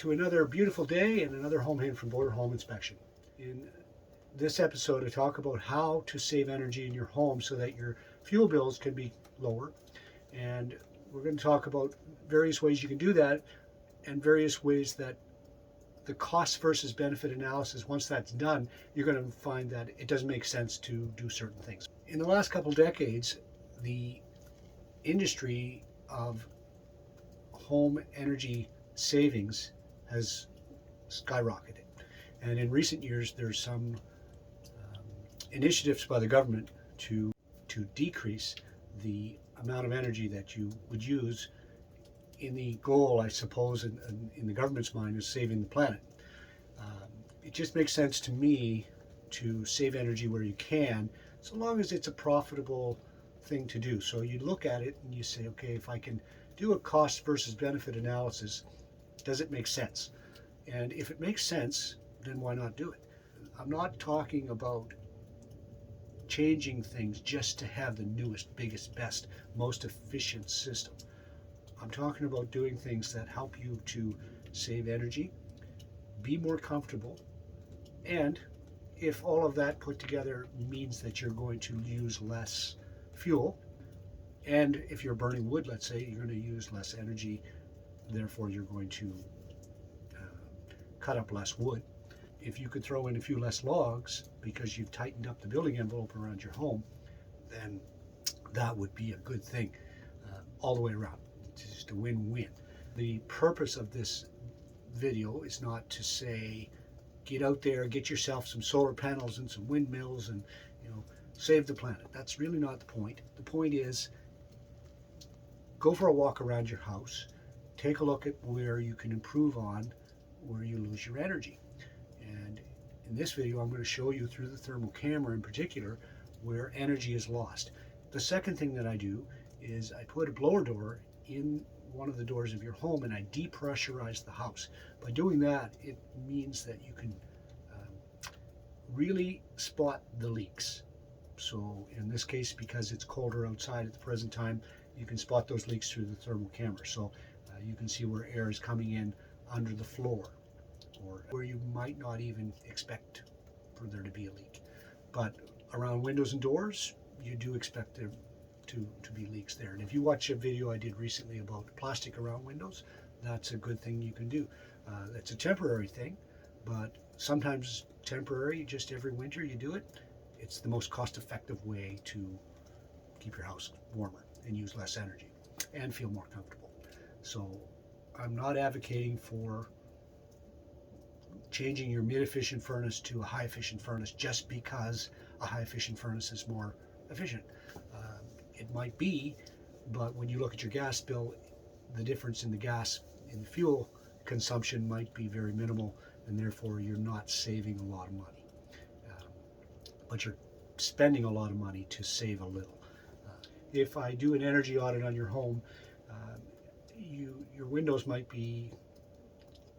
to another beautiful day and another home hint from Border Home Inspection. In this episode, I talk about how to save energy in your home so that your fuel bills can be lower. And we're going to talk about various ways you can do that and various ways that the cost versus benefit analysis, once that's done, you're going to find that it doesn't make sense to do certain things. In the last couple decades, the industry of home energy savings has skyrocketed. And in recent years, there's some initiatives by the government to decrease the amount of energy that you would use, in the goal, I suppose, in the government's mind, is saving the planet. It just makes sense to me to save energy where you can, so long as it's a profitable thing to do. So you look at it and you say, okay, if I can do a cost versus benefit analysis, does it make sense? And if it makes sense, then why not do it? I'm not talking about changing things just to have the newest, biggest, best, most efficient system. I'm talking about doing things that help you to save energy, be more comfortable, and if all of that put together means that you're going to use less fuel, and if you're burning wood, let's say, you're going to use less energy, therefore you're going to cut up less wood. If you could throw in a few less logs because you've tightened up the building envelope around your home, then that would be a good thing all the way around. It's just a win-win. The purpose of this video is not to say, get out there, get yourself some solar panels and some windmills and, save the planet. That's really not the point. The point is, go for a walk around your house, take a look at where you can improve on where you lose your energy. And in this video, I'm going to show you through the thermal camera in particular where energy is lost. The second thing that I do is I put a blower door in one of the doors of your home and I depressurize the house. By doing that, it means that you can really spot the leaks. So in this case, because it's colder outside at the present time, you can spot those leaks through the thermal camera. So you can see where air is coming in under the floor, or where you might not even expect for there to be a leak. But around windows and doors, you do expect there to be leaks there. And if you watch a video I did recently about plastic around windows, that's a good thing you can do. That's a temporary thing, but sometimes temporary, just every winter you do it. It's the most cost-effective way to keep your house warmer and use less energy and feel more comfortable. So I'm not advocating for changing your mid-efficient furnace to a high-efficient furnace just because a high-efficient furnace is more efficient. It might be, but when you look at your gas bill, the difference in the gas, in the fuel consumption might be very minimal, and therefore you're not saving a lot of money. But you're spending a lot of money to save a little. If I do an energy audit on your home, your windows might be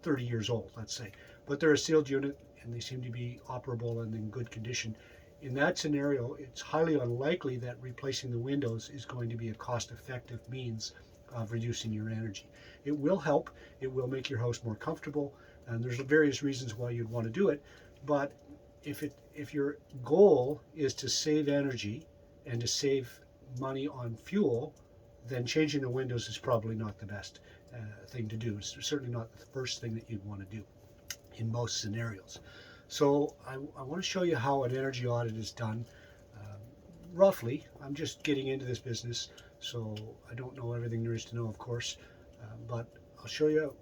30 years old, let's say, but they're a sealed unit and they seem to be operable and in good condition. In that scenario, it's highly unlikely that replacing the windows is going to be a cost-effective means of reducing your energy. It will help, it will make your house more comfortable, and there's various reasons why you'd want to do it, but if your goal is to save energy and to save money on fuel, then changing the windows is probably not the best thing to do. It's certainly not the first thing that you'd want to do in most scenarios. So I want to show you how an energy audit is done. Roughly, I'm just getting into this business, so I don't know everything there is to know, of course, but I'll show you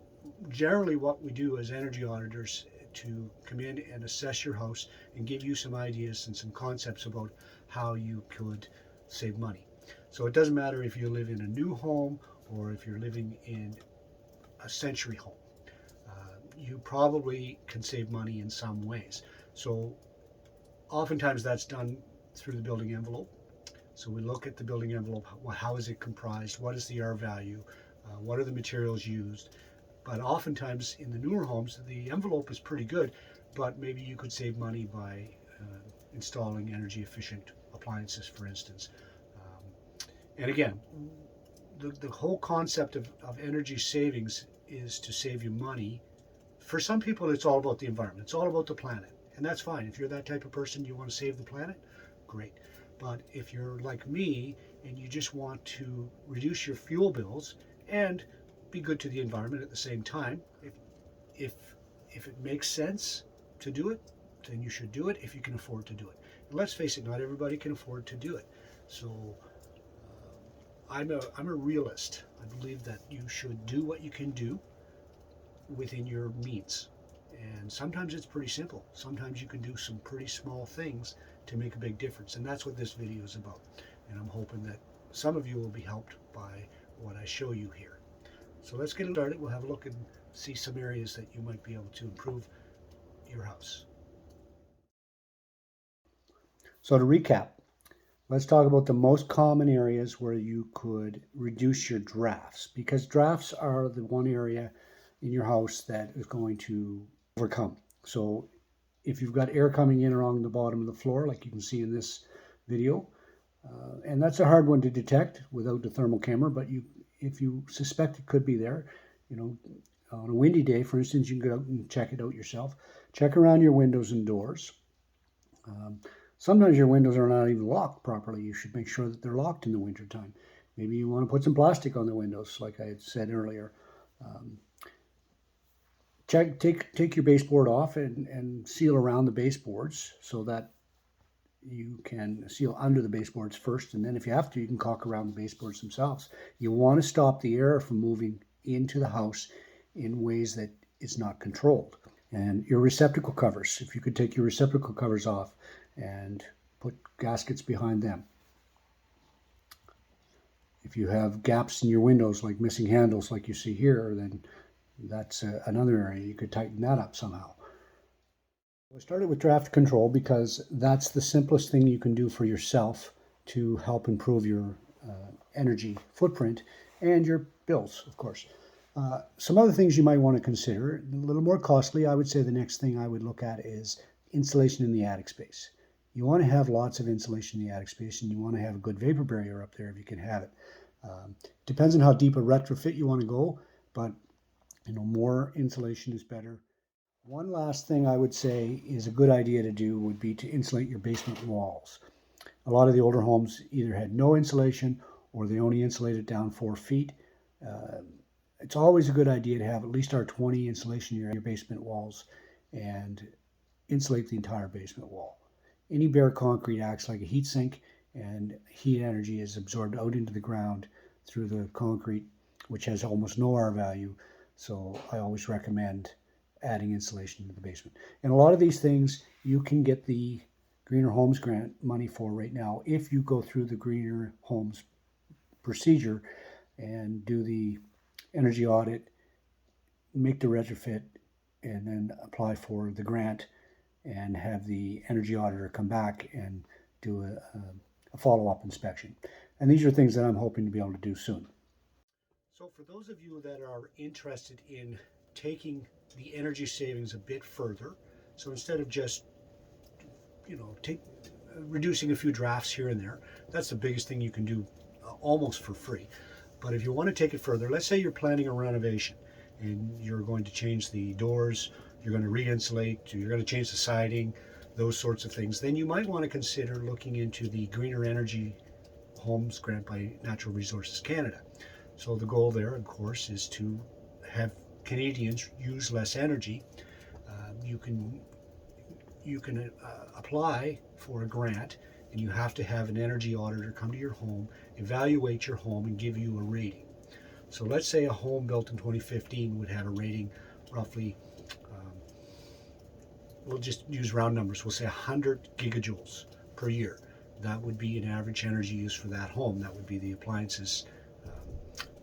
generally what we do as energy auditors to come in and assess your house and give you some ideas and some concepts about how you could save money. So it doesn't matter if you live in a new home or if you're living in a century home. You probably can save money in some ways. So oftentimes that's done through the building envelope. So we look at the building envelope, how is it comprised, what is the R value, what are the materials used. But oftentimes in the newer homes, the envelope is pretty good, but maybe you could save money by installing energy efficient appliances, for instance. And again, the whole concept of energy savings is to save you money For some people, it's all about the environment. It's all about the planet. And that's fine. If you're that type of person, you want to save the planet, great. But if you're like me and you just want to reduce your fuel bills and be good to the environment at the same time, if if it makes sense to do it, then you should do it if you can afford to do it. And let's face it, not everybody can afford to do it. So I'm a realist. I believe that you should do what you can do within your means. And sometimes it's pretty simple. Sometimes you can do some pretty small things to make a big difference. And that's what this video is about. And I'm hoping that some of you will be helped by what I show you here. So let's get started. We'll have a look and see some areas that you might be able to improve your house. So to recap, let's talk about the most common areas where you could reduce your drafts, because drafts are the one area in your house that is going to overcome. So if you've got air coming in along the bottom of the floor, like you can see in this video, and that's a hard one to detect without the thermal camera, but if you suspect it could be there, on a windy day, for instance, you can go out and check it out yourself. Check around your windows and doors. Sometimes your windows are not even locked properly. You should make sure that they're locked in the wintertime. Maybe you want to put some plastic on the windows, like I had said earlier. Take your baseboard off and seal around the baseboards so that you can seal under the baseboards first, and then if you have to, you can caulk around the baseboards themselves. You want to stop the air from moving into the house in ways that it's not controlled. And your receptacle covers, if you could take your receptacle covers off and put gaskets behind them. If you have gaps in your windows, like missing handles like you see here, then that's another area. You could tighten that up somehow. I started with draft control because that's the simplest thing you can do for yourself to help improve your energy footprint and your bills, of course. Some other things you might want to consider, a little more costly. I would say the next thing I would look at is insulation in the attic space. You want to have lots of insulation in the attic space, and you want to have a good vapor barrier up there if you can have it. Depends on how deep a retrofit you want to go, but more insulation is better. One last thing I would say is a good idea to do would be to insulate your basement walls. A lot of the older homes either had no insulation or they only insulated down 4 feet. It's always a good idea to have at least R20 insulation in your basement walls and insulate the entire basement wall. Any bare concrete acts like a heat sink, and heat energy is absorbed out into the ground through the concrete, which has almost no R value. So I always recommend adding insulation to the basement. And a lot of these things you can get the Greener Homes Grant money for right now if you go through the Greener Homes procedure and do the energy audit, make the retrofit, and then apply for the grant and have the energy auditor come back and do a follow-up inspection. And these are things that I'm hoping to be able to do soon. So for those of you that are interested in taking the energy savings a bit further, so instead of just reducing a few drafts here and there, that's the biggest thing you can do almost for free. But if you want to take it further, let's say you're planning a renovation and you're going to change the doors, you're going to re-insulate, you're going to change the siding, those sorts of things, then you might want to consider looking into the Greener Energy Homes Grant by Natural Resources Canada. So the goal there, of course, is to have Canadians use less energy. You can apply for a grant, and you have to have an energy auditor come to your home, evaluate your home, and give you a rating. So let's say a home built in 2015 would have a rating roughly, we'll just use round numbers, we'll say 100 gigajoules per year. That would be an average energy use for that home. That would be the appliances,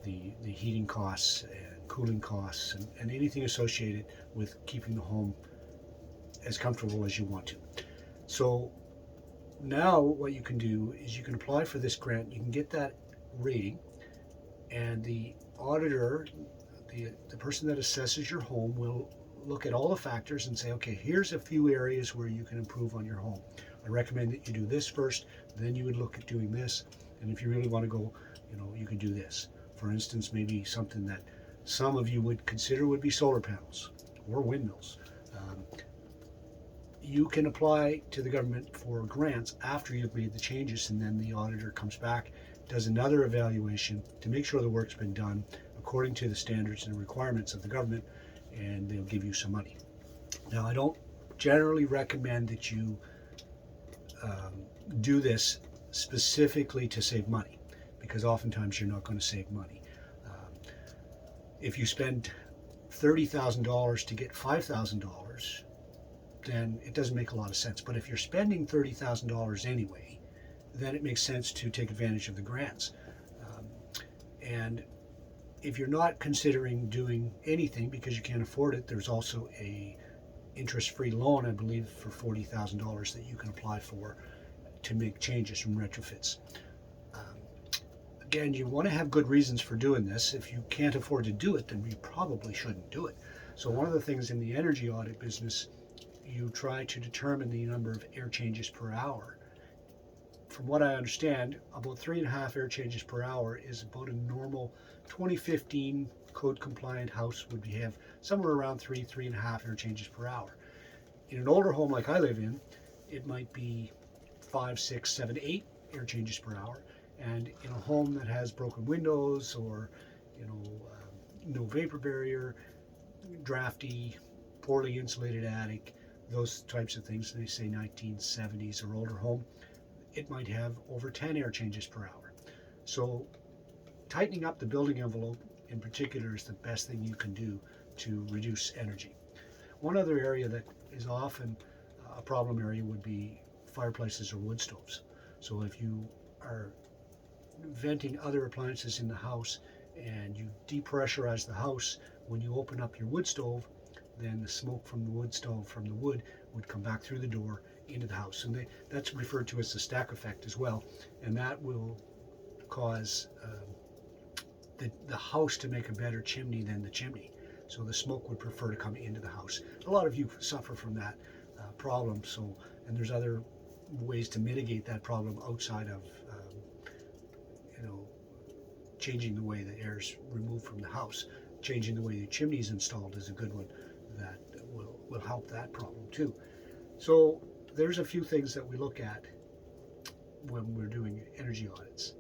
the heating costs and cooling costs, and anything associated with keeping the home as comfortable as you want to. So now what you can do is you can apply for this grant, you can get that rating, and the auditor, the person that assesses your home, will look at all the factors and say, okay, here's a few areas where you can improve on your home. I recommend that you do this first, then you would look at doing this, and if you really want to go, you can do this. For instance, maybe something that some of you would consider would be solar panels, or windmills. You can apply to the government for grants after you've made the changes, and then the auditor comes back, does another evaluation to make sure the work's been done according to the standards and requirements of the government, and they'll give you some money. Now, I don't generally recommend that you do this specifically to save money, because oftentimes you're not going to save money. If you spend $30,000 to get $5,000, then it doesn't make a lot of sense. But if you're spending $30,000 anyway, then it makes sense to take advantage of the grants. And if you're not considering doing anything because you can't afford it, there's also a interest-free loan, I believe, for $40,000 that you can apply for to make changes from retrofits. Again, you want to have good reasons for doing this. If you can't afford to do it, then you probably shouldn't do it. So one of the things in the energy audit business, you try to determine the number of air changes per hour. From what I understand, about 3.5 air changes per hour is about a normal 2015 code compliant house would have somewhere around 3.5 air changes per hour. In an older home like I live in, it might be 5, 6, 7, 8 air changes per hour. And in a home that has broken windows or, no vapor barrier, drafty, poorly insulated attic, those types of things, they say 1970s or older home, it might have over 10 air changes per hour. So tightening up the building envelope in particular is the best thing you can do to reduce energy. One other area that is often a problem area would be fireplaces or wood stoves. So if you are venting other appliances in the house and you depressurize the house, when you open up your wood stove, then the smoke from the wood stove, from the wood, would come back through the door into the house. And that's referred to as the stack effect as well. And that will cause the house to make a better chimney than the chimney. So the smoke would prefer to come into the house. A lot of you suffer from that problem. And there's other ways to mitigate that problem outside of changing the way the air is removed from the house. Changing the way the chimney is installed is a good one that will help that problem too. So there's a few things that we look at when we're doing energy audits.